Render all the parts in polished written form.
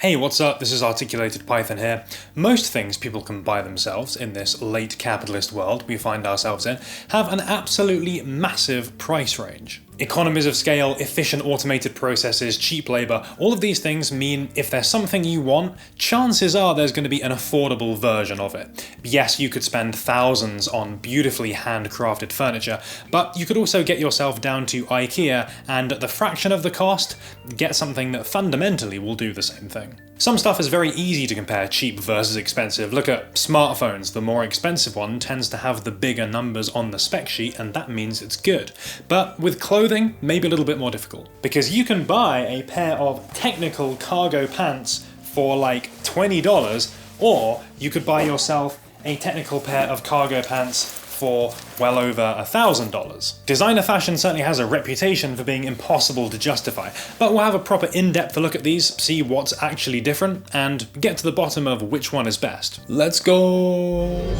Hey, what's up? This is Articulated Python here. Most things people can buy themselves in this late capitalist world we find ourselves in have an absolutely massive price range. Economies of scale, efficient automated processes, cheap labor, all of these things mean if there's something you want, chances are there's going to be an affordable version of it. Yes, you could spend thousands on beautifully handcrafted furniture, but you could also get yourself down to IKEA and at the fraction of the cost, get something that fundamentally will do the same thing. Some stuff is very easy to compare cheap versus expensive. Look at smartphones. The more expensive one tends to have the bigger numbers on the spec sheet, and that means it's good. But with clothing, maybe a little bit more difficult. Because you can buy a pair of technical cargo pants for like $20, or you could buy yourself a technical pair of cargo pants for well over $1,000. Designer fashion certainly has a reputation for being impossible to justify, but we'll have a proper in-depth look at these, see what's actually different, and get to the bottom of which one is best. Let's go!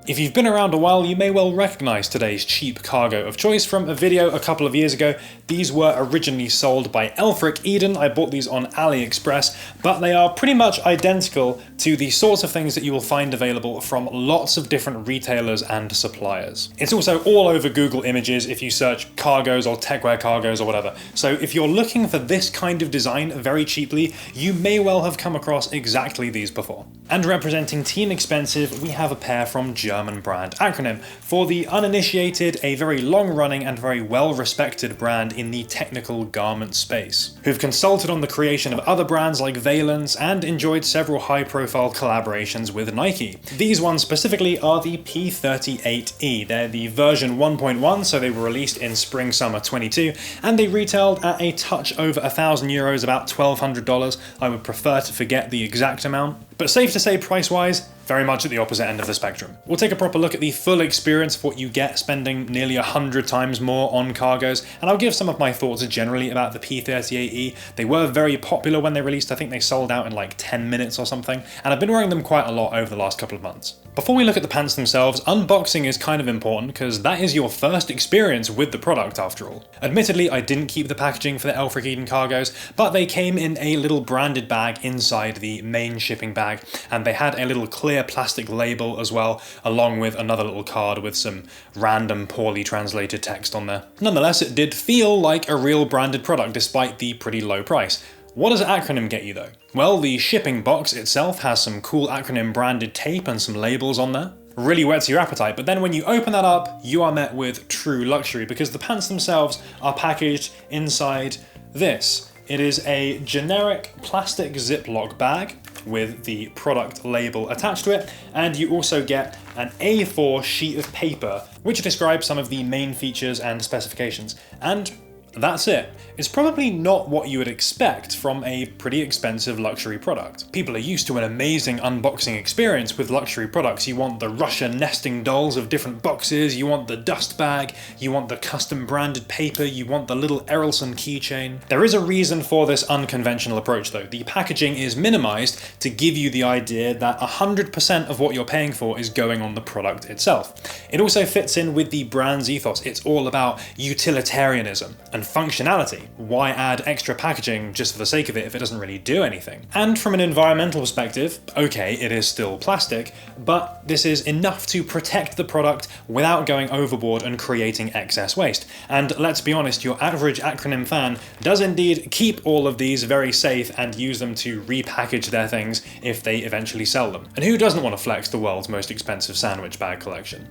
If you've been around a while, you may well recognize today's cheap cargo of choice from a video a couple of years ago. These were originally sold by Elfric Eden. I bought these on Aliexpress, but they are pretty much identical to the sorts of things that you will find available from lots of different retailers and suppliers. It's also all over Google Images if you search cargos or techwear cargos or whatever. So if you're looking for this kind of design very cheaply, you may well have come across exactly these before. And representing Team Expensive, we have a pair from German brand Acronym. For the uninitiated, a very long-running and very well-respected brand in the technical garment space, who've consulted on the creation of other brands like Valence and enjoyed several high-profile collaborations with Nike. These ones specifically are the P38-E. They're the version 1.1, so they were released in spring-summer 22, and they retailed at a touch over €1,000, about $1,200. I would prefer to forget the exact amount. But safe to say, price-wise, very much at the opposite end of the spectrum. We'll take a proper look at the full experience of what you get spending nearly 100 times more on cargos, and I'll give some of my thoughts generally about the P38E. They were very popular when they released. I think they sold out in like 10 minutes or something, and I've been wearing them quite a lot over the last couple of months. Before we look at the pants themselves, unboxing is kind of important because that is your first experience with the product after all. Admittedly, I didn't keep the packaging for the Elfric Eden cargos, but they came in a little branded bag inside the main shipping bag, and they had a little clear plastic label as well, along with another little card with some random poorly translated text on there. Nonetheless, it did feel like a real branded product despite the pretty low price. What does Acronym get you though? Well, the shipping box itself has some cool Acronym branded tape and some labels on there. Really whets your appetite, but then when you open that up, you are met with true luxury because the pants themselves are packaged inside this. It is a generic plastic Ziploc bag with the product label attached to it, and you also get an A4 sheet of paper which describes some of the main features and specifications. And that's it. It's probably not what you would expect from a pretty expensive luxury product. People are used to an amazing unboxing experience with luxury products. You want the Russian nesting dolls of different boxes, you want the dust bag, you want the custom branded paper, you want the little Errolson keychain. There is a reason for this unconventional approach though. The packaging is minimized to give you the idea that 100% of what you're paying for is going on the product itself. It also fits in with the brand's ethos. It's all about utilitarianism and functionality. Why add extra packaging just for the sake of it if it doesn't really do anything? And from an environmental perspective, okay, it is still plastic, but this is enough to protect the product without going overboard and creating excess waste. And let's be honest, your average Acronym fan does indeed keep all of these very safe and use them to repackage their things if they eventually sell them. And who doesn't want to flex the world's most expensive sandwich bag collection?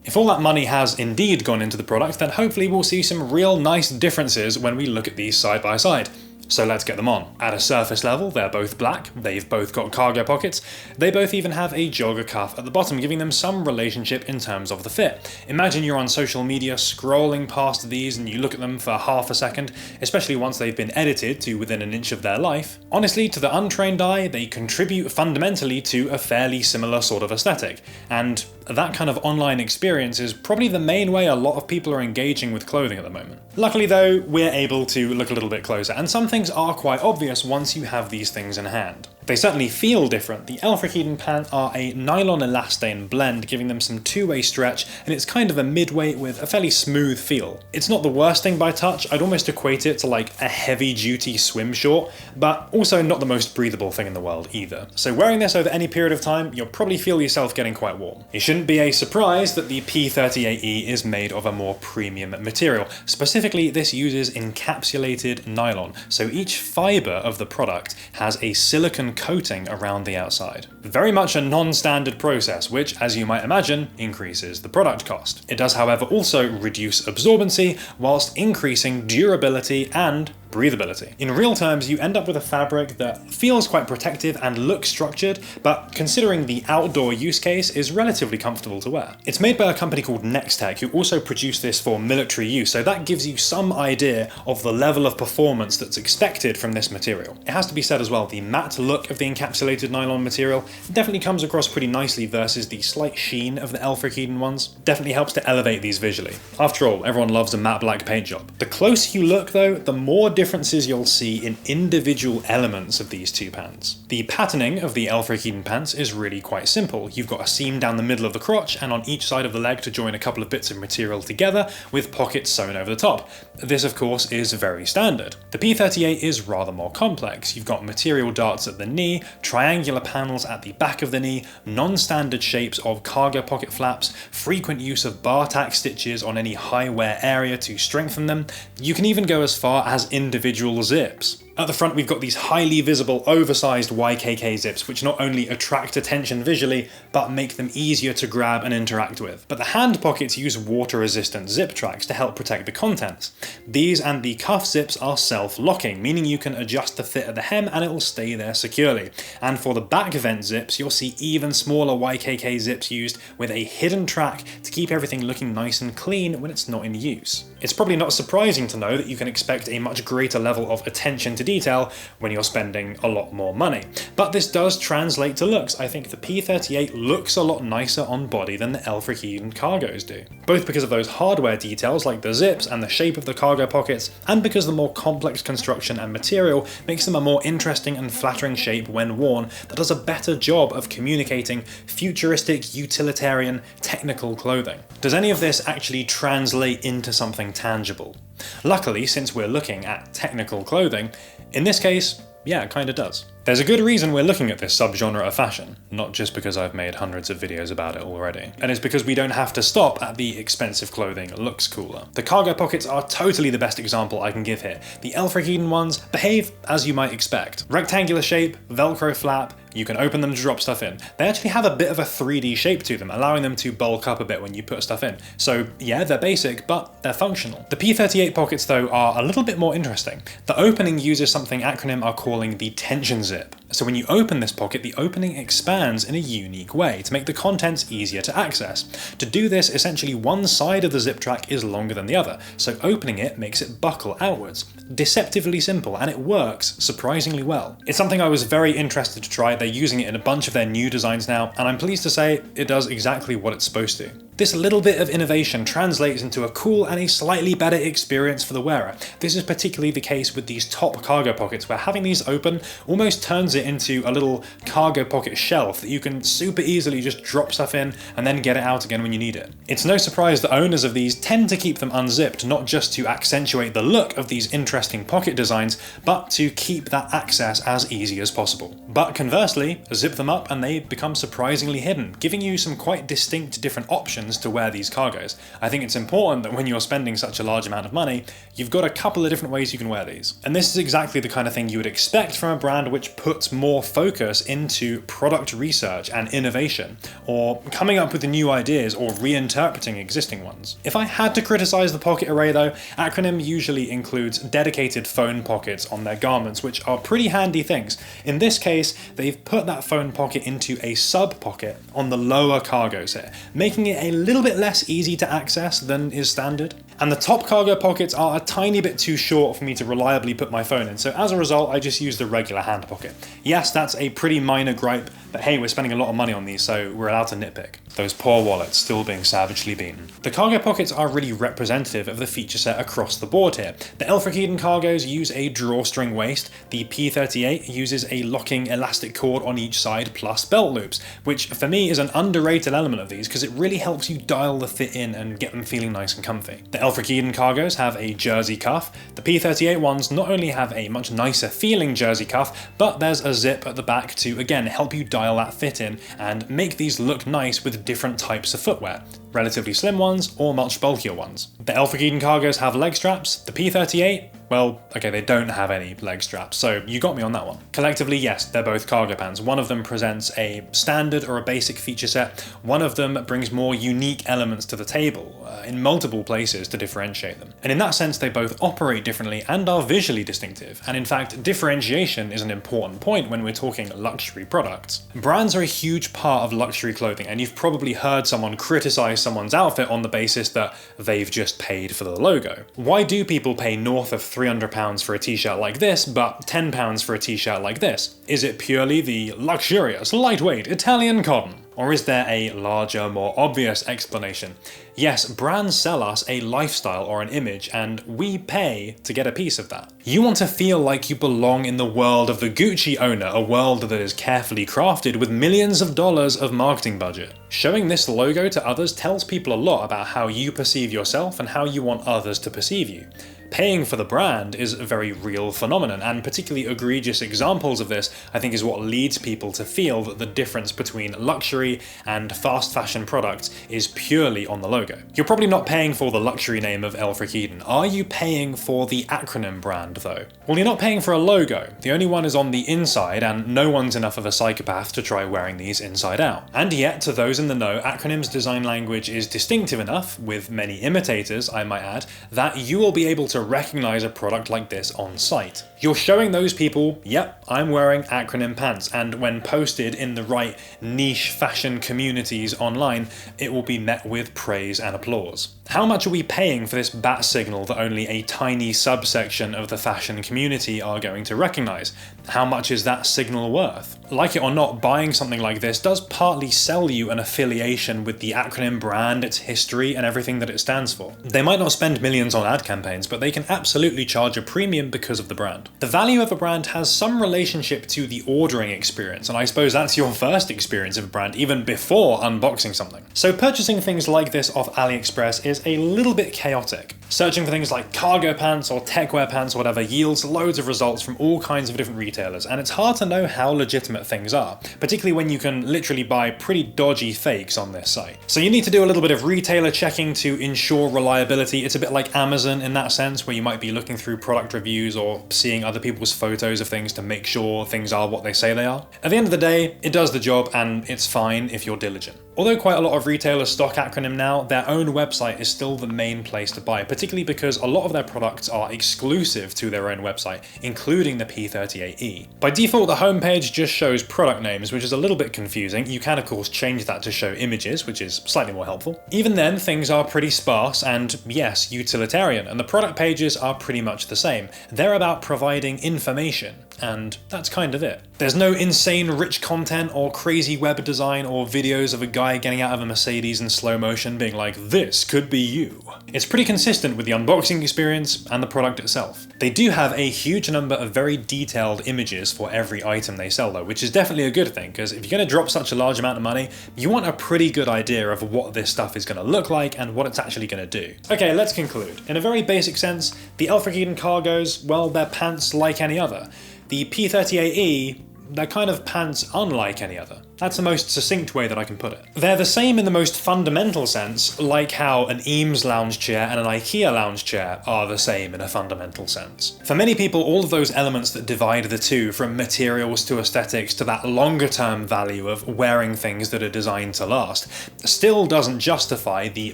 If all that money has indeed gone into the product, then hopefully we'll see some real nice differences when we look at these side by side. So let's get them on. At a surface level, they're both black, they've both got cargo pockets, they both even have a jogger cuff at the bottom, giving them some relationship in terms of the fit. Imagine you're on social media scrolling past these and you look at them for half a second, especially once they've been edited to within an inch of their life. Honestly, to the untrained eye, they contribute fundamentally to a fairly similar sort of aesthetic, and that kind of online experience is probably the main way a lot of people are engaging with clothing at the moment. Luckily though, we're able to look a little bit closer, and some things are quite obvious once you have these things in hand. They certainly feel different. The Elfric Eden pants are a nylon elastane blend, giving them some two-way stretch, and it's kind of a midweight with a fairly smooth feel. It's not the worst thing by touch. I'd almost equate it to like a heavy-duty swim short, but also not the most breathable thing in the world either. So wearing this over any period of time, you'll probably feel yourself getting quite warm. It shouldn't be a surprise that the P38-E is made of a more premium material. Specifically, this uses encapsulated nylon, so each fibre of the product has a silicone coating around the outside. Very much a non-standard process, which, as you might imagine, increases the product cost. It does, however, also reduce absorbency, whilst increasing durability and breathability. In real terms, you end up with a fabric that feels quite protective and looks structured, but considering the outdoor use case, is relatively comfortable to wear. It's made by a company called Nextech, who also produce this for military use, so that gives you some idea of the level of performance that's expected from this material. It has to be said as well, the matte look of the encapsulated nylon material definitely comes across pretty nicely versus the slight sheen of the Elfric Eden ones. Definitely helps to elevate these visually. After all, everyone loves a matte black paint job. The closer you look though, the more differences you'll see in individual elements of these two pants. The patterning of the Elfric Eden pants is really quite simple. You've got a seam down the middle of the crotch and on each side of the leg to join a couple of bits of material together with pockets sewn over the top. This of course is very standard. The P38 is rather more complex. You've got material darts at the knee, triangular panels at the back of the knee, non-standard shapes of cargo pocket flaps, frequent use of bar tack stitches on any high wear area to strengthen them. You can even go as far as individual zips. At the front, we've got these highly visible, oversized YKK zips, which not only attract attention visually, but make them easier to grab and interact with. But the hand pockets use water-resistant zip tracks to help protect the contents. These and the cuff zips are self-locking, meaning you can adjust the fit of the hem and it will stay there securely. And for the back vent zips, you'll see even smaller YKK zips used with a hidden track to keep everything looking nice and clean when it's not in use. It's probably not surprising to know that you can expect a much greater level of attention to detail when you're spending a lot more money. But this does translate to looks. I think the P38 looks a lot nicer on body than the Elfric Eden cargos do. Both because of those hardware details like the zips and the shape of the cargo pockets, and because the more complex construction and material makes them a more interesting and flattering shape when worn that does a better job of communicating futuristic, utilitarian, technical clothing. Does any of this actually translate into something tangible? Luckily, since we're looking at technical clothing, in this case, yeah, it kinda does. There's a good reason we're looking at this subgenre of fashion, not just because I've made hundreds of videos about it already. And it's because we don't have to stop at the expensive clothing looks cooler. The cargo pockets are totally the best example I can give here. The Elfric Eden ones behave as you might expect. Rectangular shape, Velcro flap, you can open them to drop stuff in. They actually have a bit of a 3D shape to them, allowing them to bulk up a bit when you put stuff in. So yeah, they're basic, but they're functional. The P38 pockets though are a little bit more interesting. The opening uses something Acronym are calling the tension zip. So when you open this pocket, the opening expands in a unique way to make the contents easier to access. To do this, essentially one side of the zip track is longer than the other, so opening it makes it buckle outwards. Deceptively simple, and it works surprisingly well. It's something I was very interested to try. They're using it in a bunch of their new designs now, and I'm pleased to say it does exactly what it's supposed to. This little bit of innovation translates into a cool and a slightly better experience for the wearer. This is particularly the case with these top cargo pockets, where having these open almost turns it into a little cargo pocket shelf that you can super easily just drop stuff in and then get it out again when you need it. It's no surprise that owners of these tend to keep them unzipped, not just to accentuate the look of these interesting pocket designs, but to keep that access as easy as possible. But conversely, zip them up and they become surprisingly hidden, giving you some quite distinct different options to wear these cargos. I think it's important that when you're spending such a large amount of money, you've got a couple of different ways you can wear these. And this is exactly the kind of thing you would expect from a brand which puts more focus into product research and innovation, or coming up with new ideas or reinterpreting existing ones. If I had to criticize the pocket array though, Acronym usually includes dedicated phone pockets on their garments, which are pretty handy things. In this case, they've put that phone pocket into a sub pocket on the lower cargos here, making it a little bit less easy to access than is standard. And the top cargo pockets are a tiny bit too short for me to reliably put my phone in, so as a result I just use the regular hand pocket. Yes, that's a pretty minor gripe, but But hey, we're spending a lot of money on these, so we're allowed to nitpick. Those poor wallets still being savagely beaten. The cargo pockets are really representative of the feature set across the board here. The Elfric Eden cargos use a drawstring waist, the P38 uses a locking elastic cord on each side plus belt loops, which for me is an underrated element of these because it really helps you dial the fit in and get them feeling nice and comfy. The Elfric Eden cargos have a jersey cuff. The P38 ones not only have a much nicer feeling jersey cuff, but there's a zip at the back to again help you dial that fit in and make these look nice with different types of footwear. Relatively slim ones or much bulkier ones. The Elfric Eden cargos have leg straps. The P38, well, okay, they don't have any leg straps, so you got me on that one. Collectively, yes, they're both cargo pants. One of them presents a standard or a basic feature set. One of them brings more unique elements to the table in multiple places to differentiate them. And in that sense, they both operate differently and are visually distinctive. And in fact, differentiation is an important point when we're talking luxury products. Brands are a huge part of luxury clothing, and you've probably heard someone criticize someone's outfit on the basis that they've just paid for the logo. Why do people pay north of £300 for a t-shirt like this, but £10 for a t-shirt like this? Is it purely the luxurious, lightweight Italian cotton? Or is there a larger, more obvious explanation? Yes, brands sell us a lifestyle or an image, and we pay to get a piece of that. You want to feel like you belong in the world of the Gucci owner, a world that is carefully crafted with millions of dollars of marketing budget. Showing this logo to others tells people a lot about how you perceive yourself and how you want others to perceive you. Paying for the brand is a very real phenomenon, and particularly egregious examples of this I think is what leads people to feel that the difference between luxury and fast fashion products is purely on the logo. You're probably not paying for the luxury name of Elfric Eden. Are you paying for the Acronym brand though? Well, you're not paying for a logo. The only one is on the inside, and no one's enough of a psychopath to try wearing these inside out. And yet, to those in the know, Acronym's design language is distinctive enough, with many imitators I might add, that you will be able to recognize a product like this on site. You're showing those people, yep, I'm wearing Acronym pants, and when posted in the right niche fashion communities online, it will be met with praise and applause. How much are we paying for this bat signal that only a tiny subsection of the fashion community are going to recognize? How much is that signal worth? Like it or not, buying something like this does partly sell you an affiliation with the Acronym brand, its history, and everything that it stands for. They might not spend millions on ad campaigns, but they can absolutely charge a premium because of the brand. The value of a brand has some relationship to the ordering experience, and I suppose that's your first experience of a brand even before unboxing something. So purchasing things like this off Aliexpress is a little bit chaotic. Searching for things like cargo pants or techwear pants or whatever yields loads of results from all kinds of different retailers, and it's hard to know how legitimate things are, particularly when you can literally buy pretty dodgy fakes on this site. So you need to do a little bit of retailer checking to ensure reliability. It's a bit like Amazon in that sense, where you might be looking through product reviews or seeing other people's photos of things to make sure things are what they say they are. At the end of the day, it does the job, and it's fine if you're diligent. Although quite a lot of retailers stock Acronym now, their own website is still the main place to buy, particularly because a lot of their products are exclusive to their own website, including the P38-E. By default, the homepage just shows product names, which is a little bit confusing. You can of course change that to show images, which is slightly more helpful. Even then, things are pretty sparse and, yes, utilitarian, and the product pages are pretty much the same. They're about providing information, and that's kind of it. There's no insane rich content or crazy web design or videos of a guy getting out of a Mercedes in slow motion being like, this could be you. It's pretty consistent with the unboxing experience and the product itself. They do have a huge number of very detailed images for every item they sell though, which is definitely a good thing, because if you're going to drop such a large amount of money, you want a pretty good idea of what this stuff is going to look like and what it's actually going to do. Okay, let's conclude. In a very basic sense, the Elfric Eden cargos, well, they're pants like any other. The P38-E, they're kind of pants unlike any other. That's the most succinct way that I can put it. They're the same in the most fundamental sense, like how an Eames lounge chair and an IKEA lounge chair are the same in a fundamental sense. For many people, all of those elements that divide the two, from materials to aesthetics to that longer term value of wearing things that are designed to last, still doesn't justify the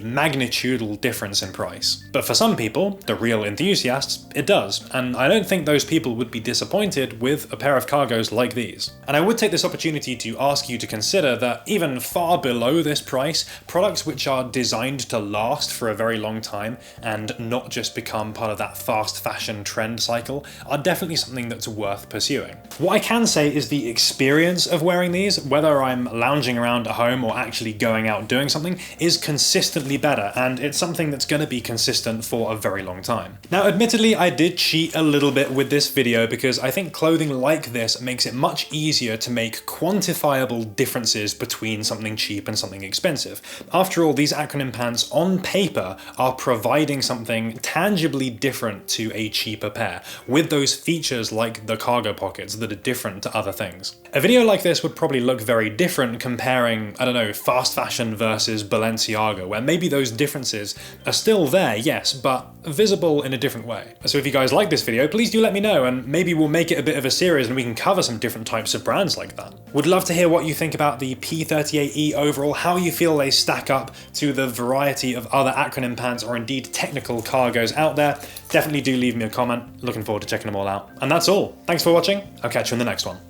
magnitudal difference in price. But for some people, the real enthusiasts, it does, and I don't think those people would be disappointed with a pair of cargos like these. And I would take this opportunity to ask you you to consider that even far below this price, products which are designed to last for a very long time and not just become part of that fast fashion trend cycle are definitely something that's worth pursuing. What I can say is the experience of wearing these, whether I'm lounging around at home or actually going out doing something, is consistently better, and it's something that's going to be consistent for a very long time. Now, admittedly, I did cheat a little bit with this video because I think clothing like this makes it much easier to make quantifiable differences between something cheap and something expensive. After all, these Acronym pants on paper are providing something tangibly different to a cheaper pair, with those features like the cargo pockets that are different to other things. A video like this would probably look very different comparing, I don't know, fast fashion versus Balenciaga, where maybe those differences are still there, yes, but visible in a different way. So if you guys like this video, please do let me know, and maybe we'll make it a bit of a series and we can cover some different types of brands like that. Would love to hear what you think about the P38-E overall, how you feel they stack up to the variety of other Acronym pants or indeed technical cargos out there. Definitely do leave me a comment. Looking forward to checking them all out. And that's all. Thanks for watching. I'll catch you in the next one.